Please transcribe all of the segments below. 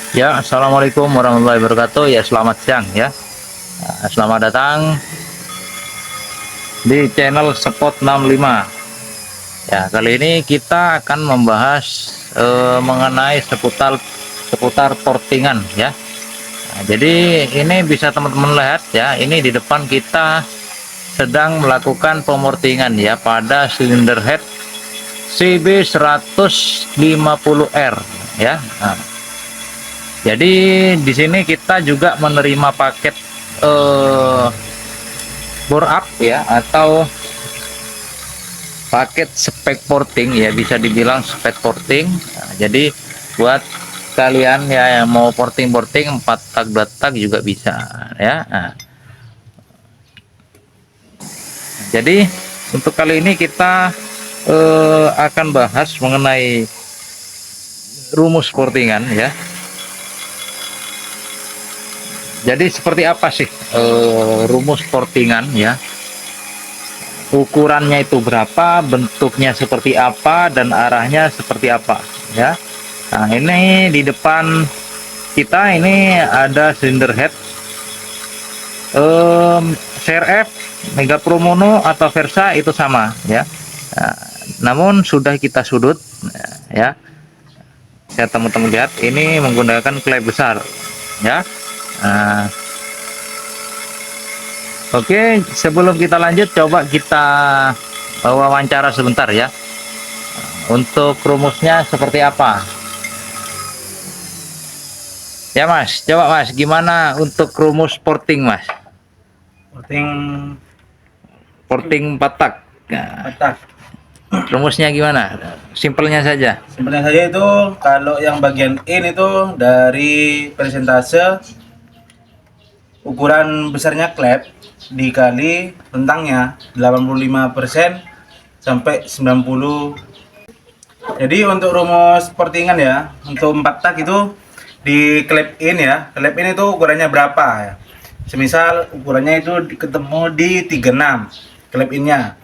Ya, assalamualaikum warahmatullahi wabarakatuh. Ya, selamat siang ya. Selamat datang di channel Spot 65. Ya, kali ini kita akan membahas mengenai seputar portingan ya. Nah, jadi ini bisa teman-teman lihat ya, ini di depan kita sedang melakukan pemortingan ya pada silinder head CB150R ya. Nah, jadi di sini kita juga menerima paket bore up ya, atau paket spek porting ya, bisa dibilang spek porting. Nah, jadi buat kalian ya yang mau porting 4 tak 2 tak juga bisa ya. Nah, jadi untuk kali ini kita akan bahas mengenai rumus portingan ya. Jadi seperti apa sih rumus portingan ya? Ukurannya itu berapa, bentuknya seperti apa, dan arahnya seperti apa ya. Nah, ini di depan kita ini ada cylinder head CRF, Mega Pro Mono atau Versa itu sama ya. Nah, namun sudah kita sudut ya. Saya teman-teman lihat ini menggunakan klep besar ya. Nah, oke, sebelum kita lanjut, coba kita wawancara sebentar ya. Untuk rumusnya seperti apa? Ya Mas, coba Mas, gimana untuk rumus porting Mas? Porting Porting 4 tak. Nah, petak. rumusnya gimana? Simpelnya saja. Simpelnya saja itu kalau yang bagian in itu dari persentase ukuran besarnya klep dikali rentangnya 85% sampai 90. Jadi untuk rumus portingan ya, untuk 4 tak itu di klep in ya. Klep in itu ukurannya berapa ya? Semisal ukurannya itu ketemu di 36 klep innya.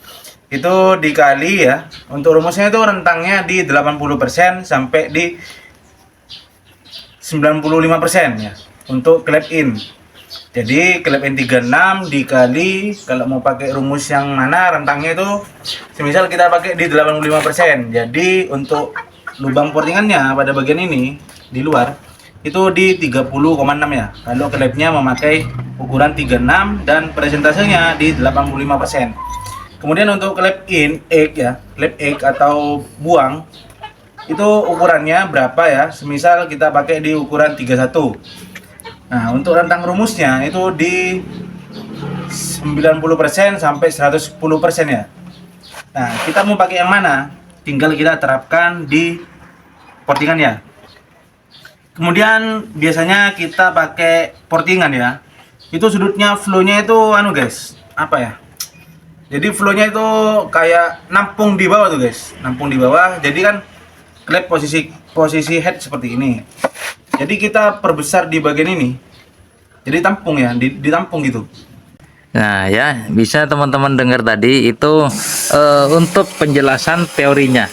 Itu dikali ya, untuk rumusnya itu rentangnya di 80% sampai di 95% ya untuk klep in. Jadi klep in 36 dikali, kalau mau pakai rumus yang mana rentangnya itu semisal kita pakai di 85%. Jadi untuk lubang portingannya pada bagian ini di luar itu di 30,6 ya. Kalau klepnya memakai ukuran 36 dan presentasenya di 85%. Kemudian untuk klep in egg ya, klep egg atau buang itu ukurannya berapa ya? Semisal kita pakai di ukuran 31. Nah, untuk rentang rumusnya itu di 90% sampai 110% ya. Nah, kita mau pakai yang mana? Tinggal kita terapkan di portingan ya. Kemudian biasanya kita pakai portingan ya. Itu sudutnya flow-nya itu guys, apa ya? Jadi flow-nya itu kayak nampung di bawah tuh guys, nampung di bawah. Jadi kan klep posisi head seperti ini. Jadi kita perbesar di bagian ini. Jadi tampung ya, ditampung gitu. Nah ya, bisa teman-teman dengar tadi itu untuk penjelasan teorinya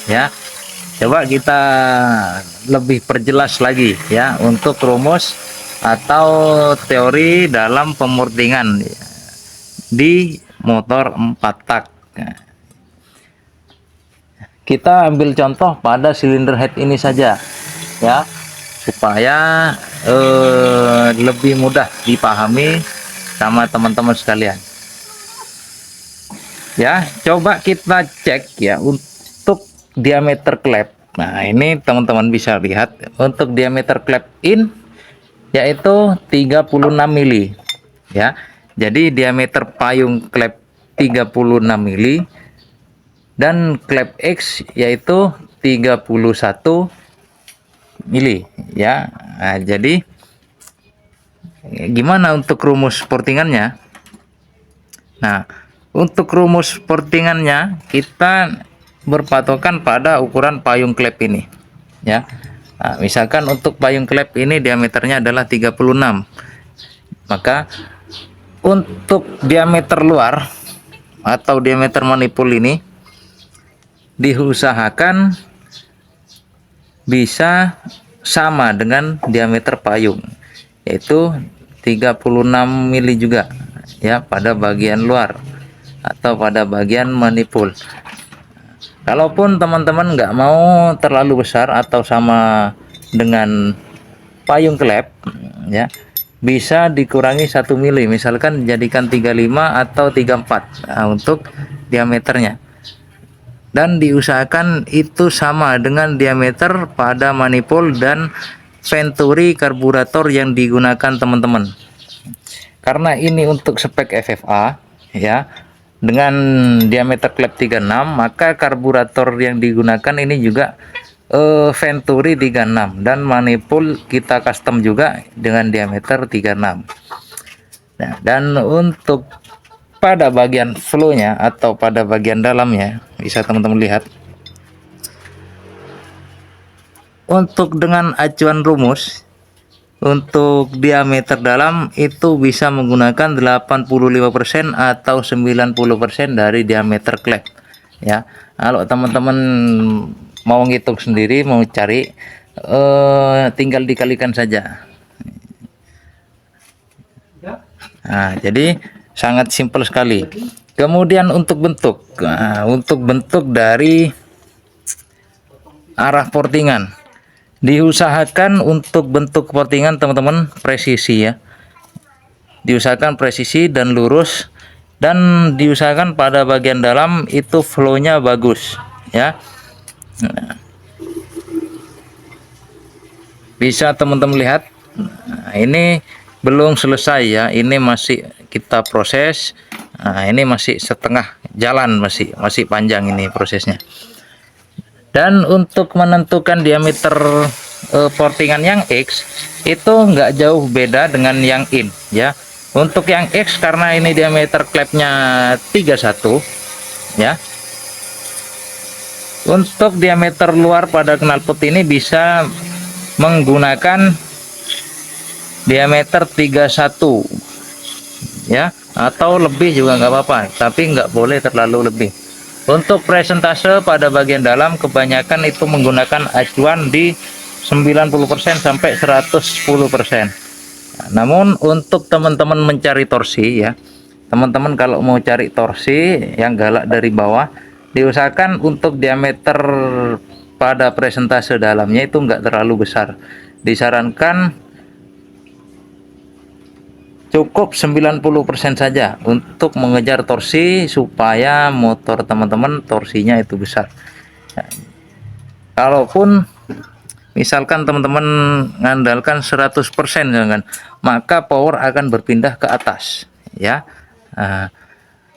ya. Coba kita lebih perjelas lagi ya untuk rumus atau teori dalam pemortingan di motor 4 tak. Nah, kita ambil contoh pada silinder head ini saja ya, supaya lebih mudah dipahami sama teman-teman sekalian ya. Coba kita cek ya untuk diameter klep. Nah, ini teman-teman bisa lihat untuk diameter klep in yaitu 36 mili ya. Jadi diameter payung klep 36 mili dan klep X yaitu 31 mili ya. Nah, jadi gimana untuk rumus portingannya? Nah, untuk rumus portingannya kita berpatokan pada ukuran payung klep ini ya. Nah, misalkan untuk payung klep ini diameternya adalah 36, maka untuk diameter luar atau diameter manipul ini diusahakan bisa sama dengan diameter payung, yaitu 36 mili juga ya pada bagian luar atau pada bagian manipul. Kalaupun teman-teman nggak mau terlalu besar atau sama dengan payung klep ya, bisa dikurangi 1 mili, misalkan jadikan 35 atau 34 untuk diameternya, dan diusahakan itu sama dengan diameter pada manifold dan venturi karburator yang digunakan teman-teman. Karena ini untuk spek FFA ya, dengan diameter klep 36, maka karburator yang digunakan ini juga venturi 36 dan manifold kita custom juga dengan diameter 36. Nah, dan untuk pada bagian flow-nya atau pada bagian dalamnya bisa teman-teman lihat, untuk dengan acuan rumus untuk diameter dalam itu bisa menggunakan 85% atau 90% dari diameter klep ya. Kalau teman-teman mau ngitung sendiri, mau cari, tinggal dikalikan saja. Nah, jadi sangat simpel sekali. Kemudian untuk bentuk, untuk bentuk dari arah portingan, diusahakan untuk bentuk portingan teman-teman presisi ya, diusahakan presisi dan lurus, dan diusahakan pada bagian dalam itu flow-nya bagus ya. Nah, bisa teman-teman lihat, nah, ini belum selesai ya, ini masih kita proses. Nah, ini masih setengah jalan, masih panjang ini prosesnya. Dan untuk menentukan diameter portingan yang X itu nggak jauh beda dengan yang in ya. Untuk yang X karena ini diameter klepnya 31 ya. Untuk diameter luar pada knalpot ini bisa menggunakan diameter 31 ya, atau lebih juga nggak apa-apa, tapi nggak boleh terlalu lebih. Untuk presentase pada bagian dalam kebanyakan itu menggunakan acuan di 90% sampai 110%. Nah, namun untuk teman-teman mencari torsi ya, teman-teman kalau mau cari torsi yang galak dari bawah, diusahakan untuk diameter pada presentase dalamnya itu enggak terlalu besar. Disarankan cukup 90% saja untuk mengejar torsi supaya motor teman-teman torsinya itu besar. Nah, kalaupun misalkan teman-teman mengandalkan 100% kan, maka power akan berpindah ke atas ya. Nah,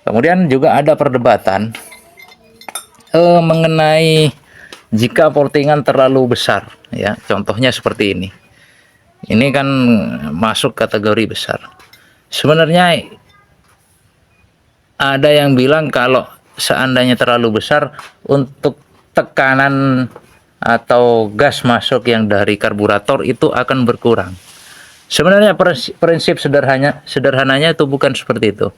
kemudian juga ada perdebatan mengenai jika portingan terlalu besar ya, contohnya seperti ini. Ini kan masuk kategori besar. Sebenarnya ada yang bilang kalau seandainya terlalu besar, untuk tekanan atau gas masuk yang dari karburator itu akan berkurang. Sebenarnya prinsip sederhananya itu bukan seperti itu.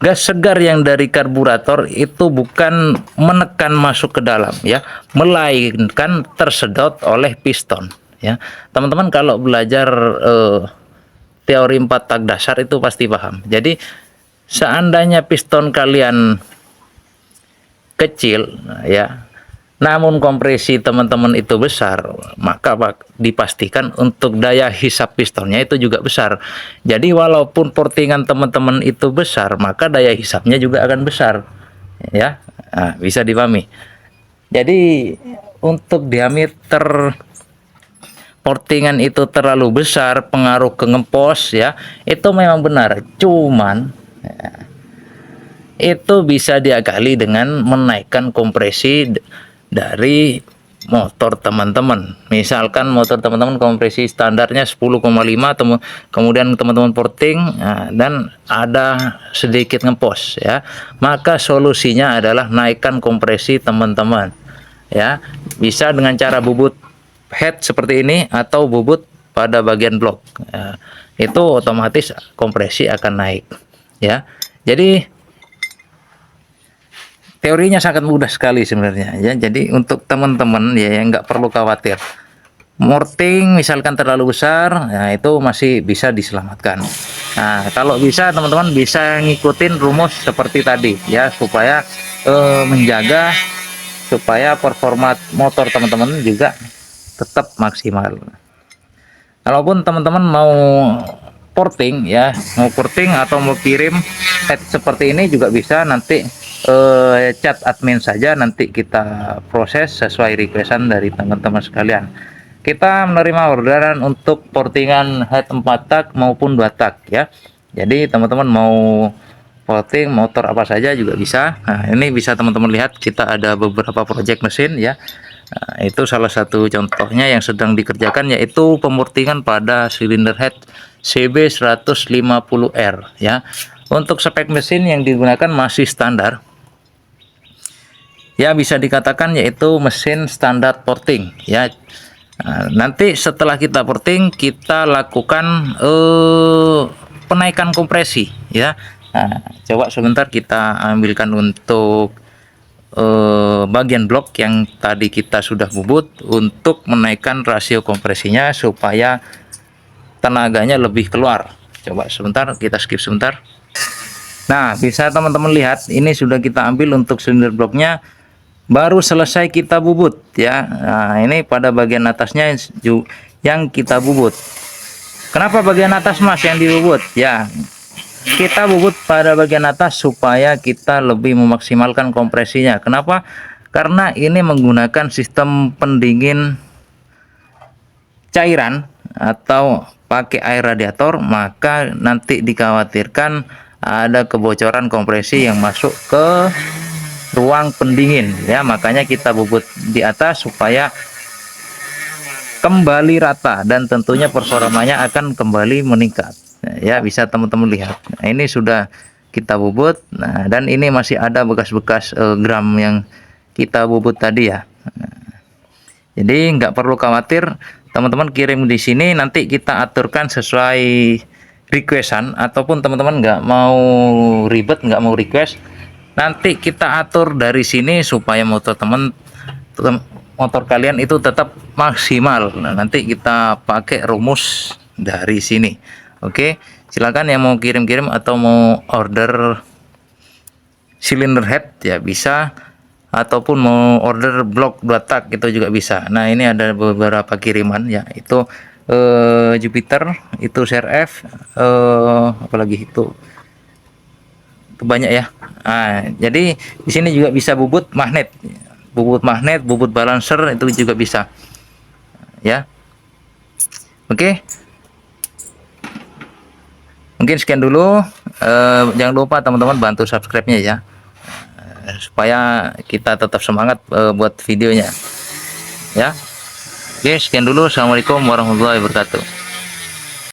Gas segar yang dari karburator itu bukan menekan masuk ke dalam ya, melainkan tersedot oleh piston ya. Teman-teman kalau belajar teori 4 tak dasar itu pasti paham. Jadi seandainya piston kalian kecil ya, namun kompresi teman-teman itu besar, maka dipastikan untuk daya hisap pistonnya itu juga besar. Jadi walaupun portingan teman-teman itu besar, maka daya hisapnya juga akan besar ya. Nah, bisa dipahami. Jadi untuk diameter portingan itu terlalu besar, pengaruh ke ngepos ya, itu memang benar. Cuman ya, itu bisa diakali dengan menaikkan kompresi dari motor teman-teman. Misalkan motor teman-teman kompresi standarnya 10,5, kemudian teman-teman porting dan ada sedikit ngepos ya, maka solusinya adalah naikkan kompresi teman-teman ya. Bisa dengan cara bubut head seperti ini atau bubut pada bagian blok ya, itu otomatis kompresi akan naik ya. Jadi teorinya sangat mudah sekali sebenarnya ya. Jadi untuk teman-teman ya yang nggak perlu khawatir. Morting misalkan terlalu besar, nah itu masih bisa diselamatkan. Nah, kalau bisa teman-teman bisa ngikutin rumus seperti tadi ya supaya menjaga supaya performa motor teman-teman juga tetap maksimal. Kalaupun teman-teman mau porting ya, mau porting atau mau kirim head seperti ini juga bisa, nanti chat admin saja, nanti kita proses sesuai requestan dari teman-teman sekalian. Kita menerima orderan untuk portingan head 4 tak maupun 2 tak ya. Jadi teman-teman mau porting motor apa saja juga bisa. Nah, ini bisa teman-teman lihat kita ada beberapa project mesin ya. Nah, itu salah satu contohnya yang sedang dikerjakan, yaitu pemurtingan pada silinder head CB150R ya. Untuk spek mesin yang digunakan masih standar ya, bisa dikatakan yaitu mesin standar porting ya. Nah, nanti setelah kita porting kita lakukan penaikan kompresi ya. Nah, coba sebentar kita ambilkan untuk bagian blok yang tadi kita sudah bubut untuk menaikkan rasio kompresinya supaya tenaganya lebih keluar. Coba sebentar, kita skip sebentar. Nah, bisa teman-teman lihat ini sudah kita ambil untuk silinder bloknya, baru selesai kita bubut ya. Nah, ini pada bagian atasnya yang kita bubut. Kenapa bagian atas Mas yang dibubut? Ya, kita bubut pada bagian atas supaya kita lebih memaksimalkan kompresinya. Kenapa? Karena ini menggunakan sistem pendingin cairan atau pakai air radiator, maka nanti dikhawatirkan ada kebocoran kompresi yang masuk ke ruang pendingin ya. Makanya kita bubut di atas supaya kembali rata dan tentunya performanya akan kembali meningkat ya. Bisa teman-teman lihat, nah, ini sudah kita bubut. Nah, dan ini masih ada bekas-bekas gram yang kita bubut tadi ya. Nah, jadi nggak perlu khawatir, teman-teman kirim di sini nanti kita aturkan sesuai requestan, ataupun teman-teman nggak mau ribet, nggak mau request, nanti kita atur dari sini supaya motor motor kalian itu tetap maksimal. Nah, nanti kita pakai rumus dari sini. Oke, silakan yang mau kirim-kirim atau mau order cylinder head ya bisa, ataupun mau order blok 2 tak itu juga bisa. Nah, ini ada beberapa kiriman ya, itu Jupiter, itu CRF, apalagi itu banyak ya. Nah, jadi di sini juga bisa bubut magnet, bubut balancer itu juga bisa ya. Oke, mungkin sekian dulu. Jangan lupa teman-teman bantu subscribe-nya ya, supaya kita tetap semangat buat videonya ya. Oke, sekian dulu. Assalamualaikum warahmatullahi wabarakatuh.